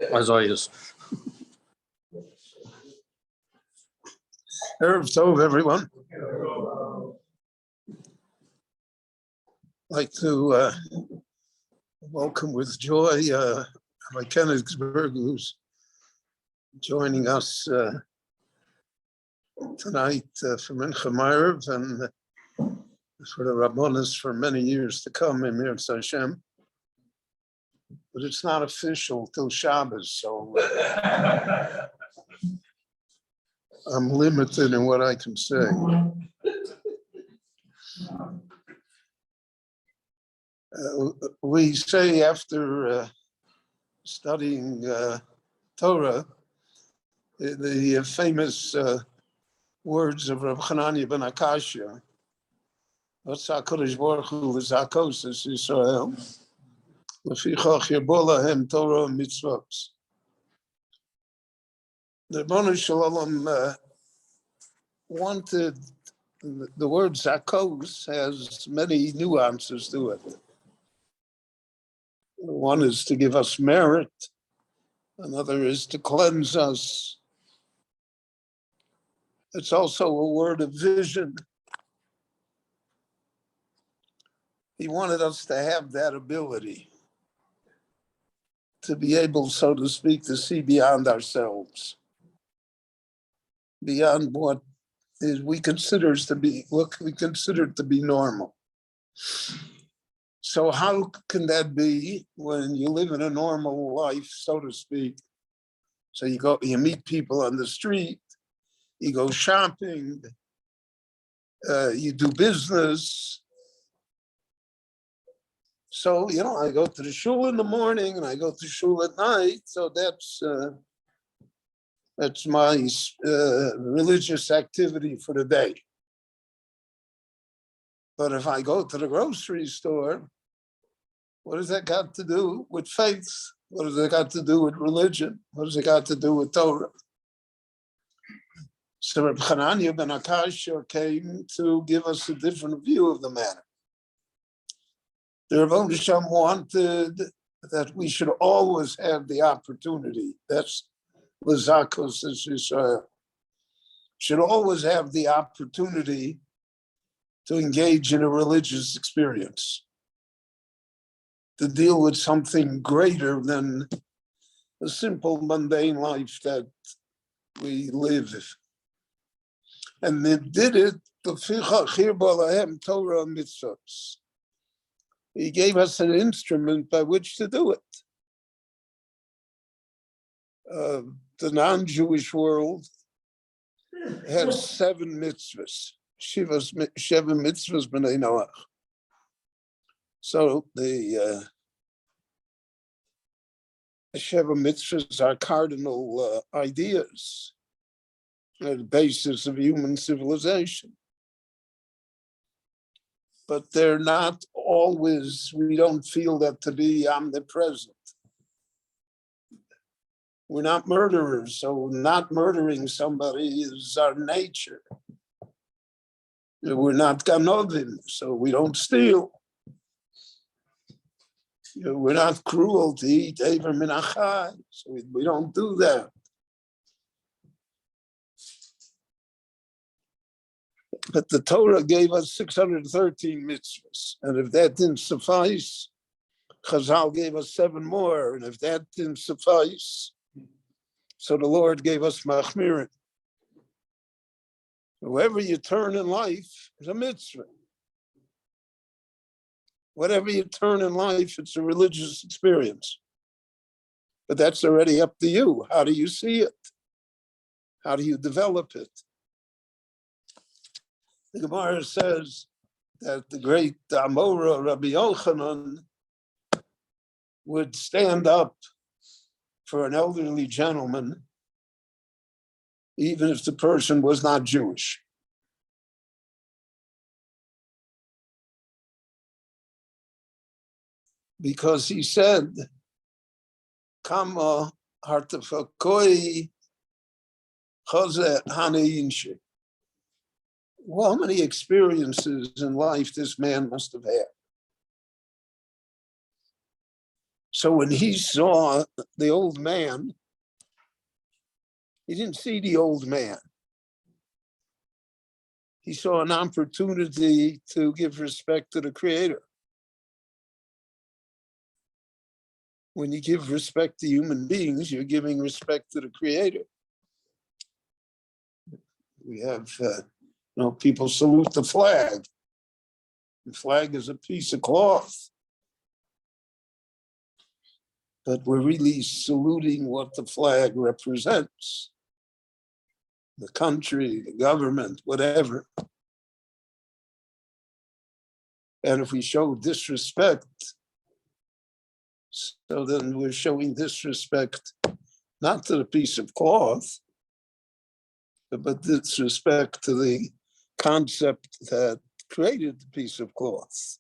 As always. Erev Tov, everyone. I'd like to welcome with joy Rabbi Koenigsberg, who's joining us tonight for Mincha Maariv and for the Rabbonis for many years to come in Mirz Hashem. But it's not official till Shabbos, so I'm limited in what I can say. We say after studying Torah, the famous words of Rav Chananya ben Akashia, "V'tzah HaKadosh Baruch Hu v'zakos es Yisrael, l'fichach yirbo lahem Torah mitzvot." The Ribono Shel Olam wanted, the word zakos has many nuances to it. One is to give us merit, another is to cleanse us. It's also a word of vision. He wanted us to have that ability to be able, so to speak, to see beyond ourselves, beyond what we consider to be normal. So how can that be when you live in a normal life, so to speak? So you meet people on the street, you go shopping, you do business. So, I go to the shul in the morning and I go to shul at night. So that's my religious activity for the day. But if I go to the grocery store, what does that got to do with faith? What does it got to do with religion? What does it got to do with Torah? So Reb Chananya ben Akashia came to give us a different view of the matter. The Ribono Shel Olam wanted that we should always have the opportunity. That's l'zakos es Yisrael. Should always have the opportunity to engage in a religious experience, to deal with something greater than the simple mundane life that we live. And they did it, l'fichach yirbo lahem Torah mitzvot. He gave us an instrument by which to do it. The non-Jewish world has 7 mitzvahs. Sheva mitzvahs b'nei Noach. So the Sheva mitzvahs are cardinal ideas, the basis of human civilization. But they're not always, we don't feel that to be omnipresent. We're not murderers, so not murdering somebody is our nature. We're not ganovim, so we don't steal. We're not cruel to eat Ever min achai, so we don't do that. But the Torah gave us 613 mitzvahs, and if that didn't suffice, Chazal gave us 7 more, and if that didn't suffice, so the Lord gave us machmirin. Wherever you turn in life is a mitzvah. Whatever you turn in life, it's a religious experience. But that's already up to you. How do you see it? How do you develop it? The Gemara says that the great Amora, Rabbi Yochanan, would stand up for an elderly gentleman, even if the person was not Jewish. Because he said, Kama hartafakoi chazeh haneinshi. Well, how many experiences in life this man must have had. So when he saw the old man, he didn't see the old man. He saw an opportunity to give respect to the Creator. When you give respect to human beings, you're giving respect to the Creator. We have, people salute the flag. The flag is a piece of cloth. But we're really saluting what the flag represents. The country, the government, whatever. And if we show disrespect, so then we're showing disrespect not to the piece of cloth, but disrespect to the concept that created the piece of cloth.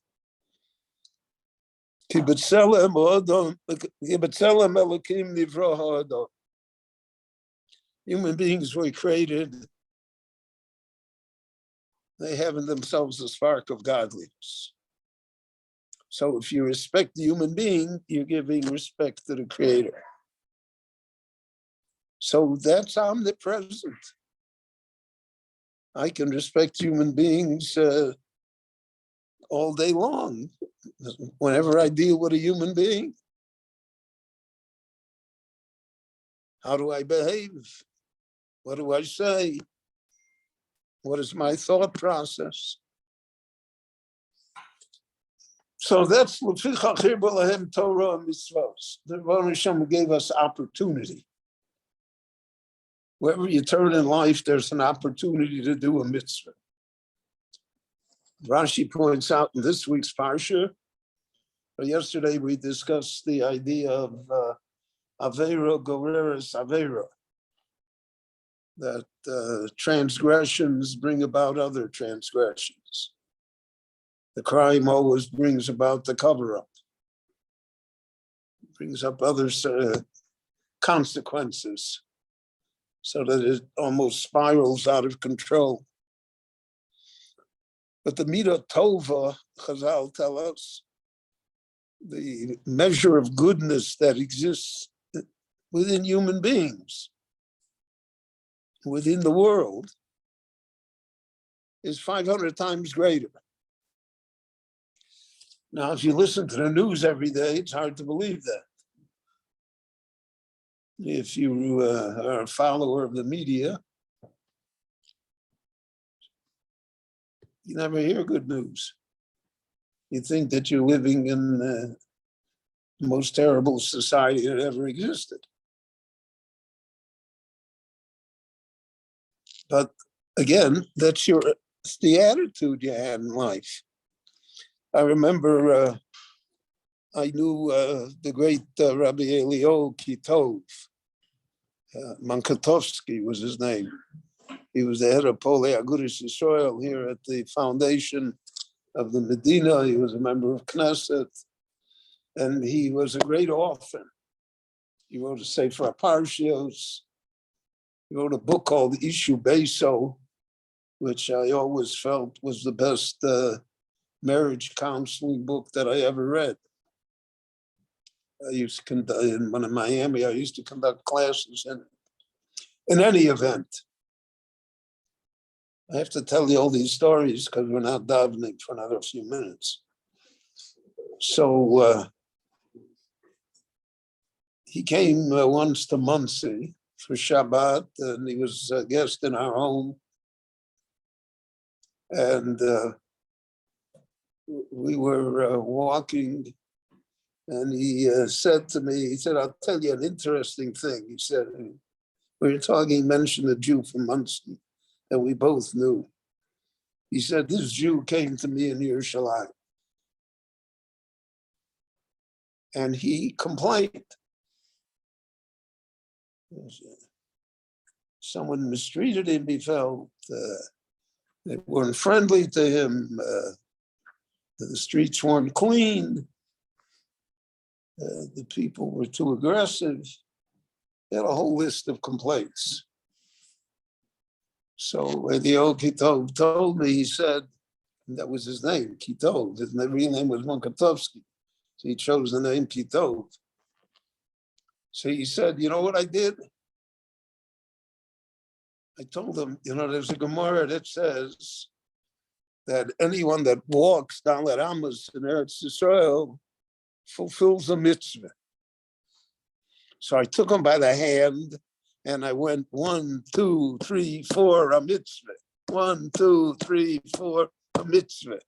Human beings were created, they have in themselves a spark of godliness. So if you respect the human being, you're giving respect to the Creator. So that's omnipresent. I can respect human beings all day long. Whenever I deal with a human being, how do I behave? What do I say? What is my thought process? So that's Torah and mitzvos. The Rebbe Hashem gave us opportunity. Wherever you turn in life, there's an opportunity to do a mitzvah. Rashi points out in this week's parsha. Yesterday we discussed the idea of Aveira Goreres Aveira, that transgressions bring about other transgressions. The crime always brings about the cover-up, brings up other consequences, so that it almost spirals out of control. But the Midah Tova, Chazal tell us, the measure of goodness that exists within human beings, within the world, is 500 times greater. Now, if you listen to the news every day, it's hard to believe that. If you are a follower of the media, you never hear good news. You think that you're living in the most terrible society that ever existed. But again, it's the attitude you have in life. I remember I knew the great Rabbi Elio Kitov. Mankatovsky was his name. He was the head of Polei Agudas Yisrael here at the foundation of the Medina. He was a member of Knesset, and he was a great author. He wrote a Sefer Parshios. He wrote a book called Ishu Beso, which I always felt was the best marriage counseling book that I ever read. I used to conduct, when in Miami, I used to conduct classes in any event. I have to tell you all these stories because we're not davening for another few minutes. So he came once to Muncie for Shabbat, and he was a guest in our home. And we were walking, and he said to me, he said, I'll tell you an interesting thing. He said, we were talking, he mentioned a Jew from Muncie that we both knew. He said, this Jew came to me in Yerushalayim, and he complained. Someone mistreated him, he felt. They weren't friendly to him. The streets weren't clean. The people were too aggressive. He had a whole list of complaints. So the old Kitov told me, he said, that was his name, Kitov. His real name was Mankatovsky. So he chose the name Kitov. So he said, you know what I did? I told him, there's a Gemara that says that anyone that walks down that Amos in Eretz Yisrael fulfills a mitzvah. So I took him by the hand and I went 1, 2, 3, 4, a mitzvah. 1, 2, 3, 4, a mitzvah.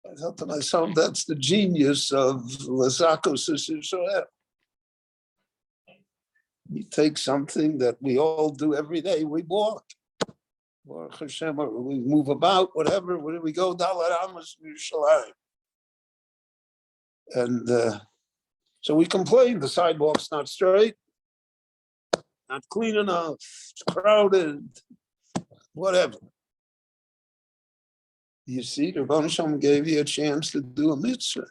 I thought to myself, that's the genius of Lazakos Yisrael. We take something that we all do every day. We walk, or we move about, whatever. We go down Amos Yerushalayim, and so we complain the sidewalk's not straight, not clean enough, it's crowded, whatever. You see, the Rebbe Shalom gave you a chance to do a mitzvah,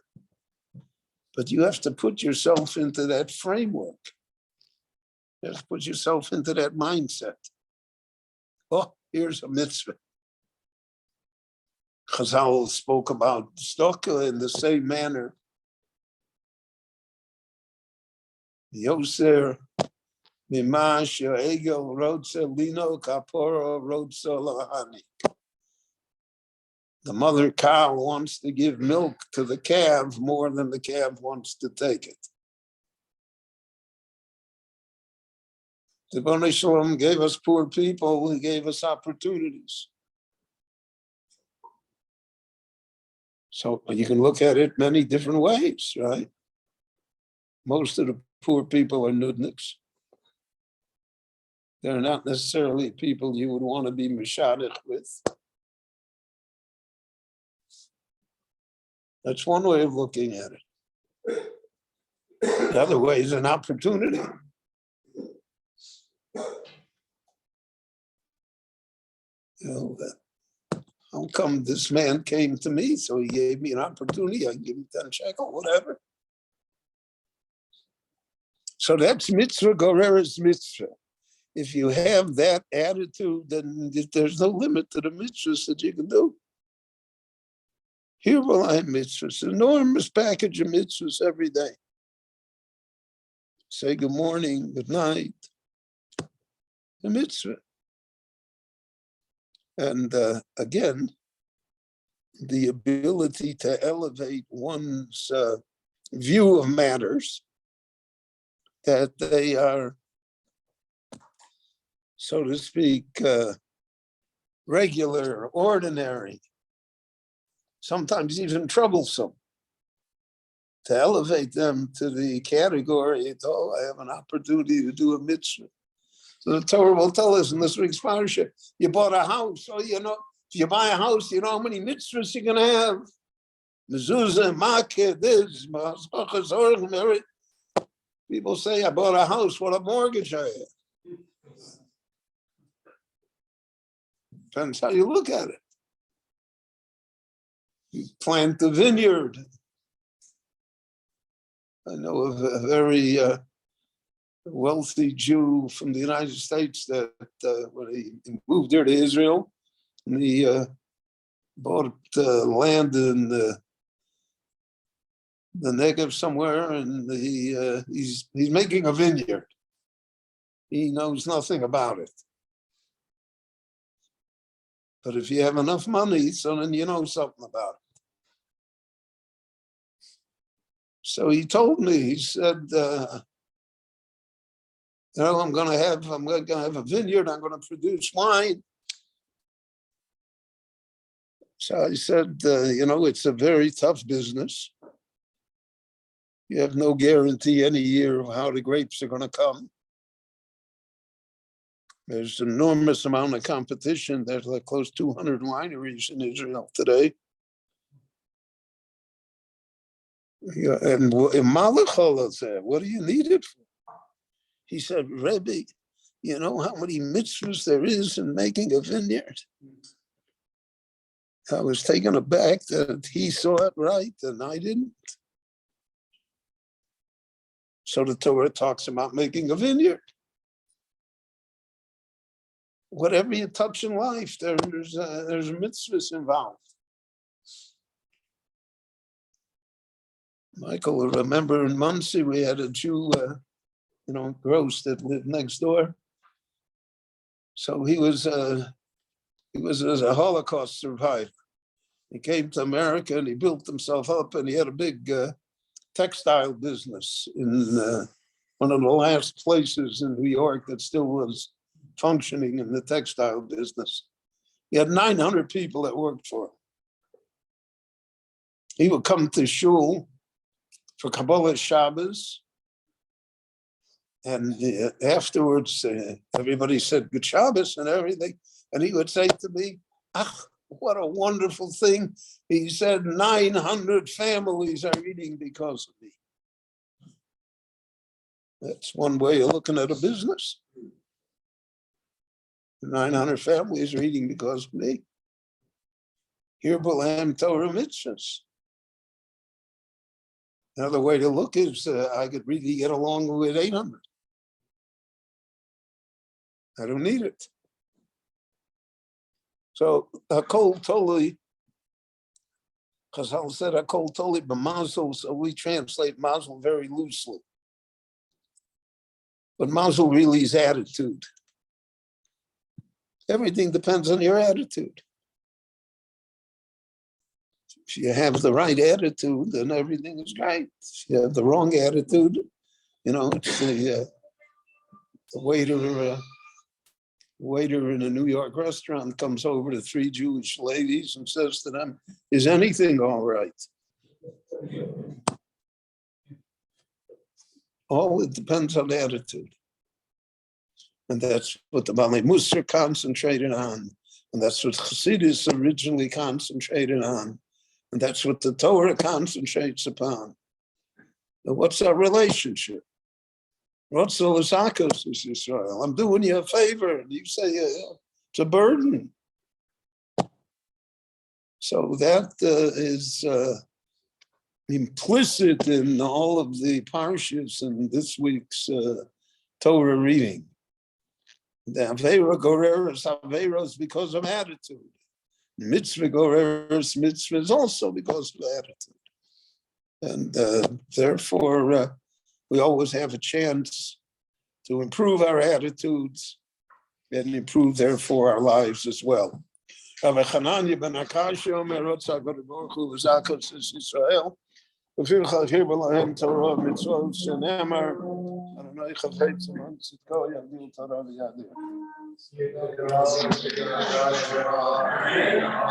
but you have to put yourself into that framework. You have to put yourself into that mindset. Oh, here's a mitzvah. Chazal spoke about tzedakah in the same manner. Yoser mimash egel rotza lino kaporo rotza lahani. The mother cow wants to give milk to the calf more than the calf wants to take it. The Ribono Shel Olam gave us poor people, he gave us opportunities. So you can look at it many different ways, right? Most of the poor people are nudniks. They're not necessarily people you would want to be mishadech with. That's one way of looking at it. The other way is an opportunity. How come this man came to me? So he gave me an opportunity. I give him 10 shekel, whatever. So that's mitzvah goreres mitzvah. If you have that attitude, then there's no limit to the mitzvahs that you can do. Here will I mitzvahs, enormous package of mitzvahs every day. Say good morning, good night. The mitzvah. And again, the ability to elevate one's view of matters, that they are, so to speak, regular, ordinary, sometimes even troublesome, to elevate them to the category, oh, I have an opportunity to do a mitzvah. So the Torah will tell us in this week's parasha, you bought a house, so if you buy a house, you know how many mitzvahs you're going to have. Mezuzah, makeh, this, people say, I bought a house, what a mortgage I have. Depends how you look at it. You plant the vineyard. I know of a very wealthy Jew from the United States that when he moved there to Israel, and he bought land in the Negev somewhere, and he's making a vineyard. He knows nothing about it. But if you have enough money, so then you know something about it. So he told me, he said, I'm going to have a vineyard. I'm going to produce wine. So I said, it's a very tough business. You have no guarantee any year of how the grapes are going to come. There's an enormous amount of competition. There's like close to 200 wineries in Israel today. Yeah, and in Malachol said, what do you need it for? He said, Rebbe, you know how many mitzvahs there is in making a vineyard? I was taken aback that he saw it right and I didn't. So the Torah talks about making a vineyard. Whatever you touch in life, there's mitzvahs involved. Michael will remember in Muncie we had a Jew, Gross that lived next door. So he was a Holocaust survivor. He came to America and he built himself up, and he had a big textile business in one of the last places in New York that still was functioning in the textile business. He had 900 people that worked for him. He would come to shul for Kabbalah Shabbos, and afterwards everybody said good Shabbos and everything, and he would say to me, what a wonderful thing. He said 900 families are eating because of me. That's one way of looking at a business. 900 families are eating because of me. Here, B'Lam Torah mitzvahs. Another way to look is I could really get along with 800. I don't need it. So Hakol Toli, Chazal said Hakol Toli b'mazel, so we translate mazel very loosely. But mazel really is attitude. Everything depends on your attitude. If you have the right attitude, then everything is great. If you have the wrong attitude, it's the waiter in a New York restaurant comes over to 3 Jewish ladies and says to them, is anything all right? All it depends on attitude. And that's what the Bali Musar concentrated on. And that's what Chassidus originally concentrated on. And that's what the Torah concentrates upon. Now, what's our relationship? What's the Lazakos is Israel? I'm doing you a favor. And you say it's a burden. So that is implicit in all of the parshas in this week's Torah reading. The Avera Goreres Averos because of attitude. Mitzvah Goreres Mitzvah is also because of attitude. And therefore, we always have a chance to improve our attitudes and improve, therefore, our lives as well.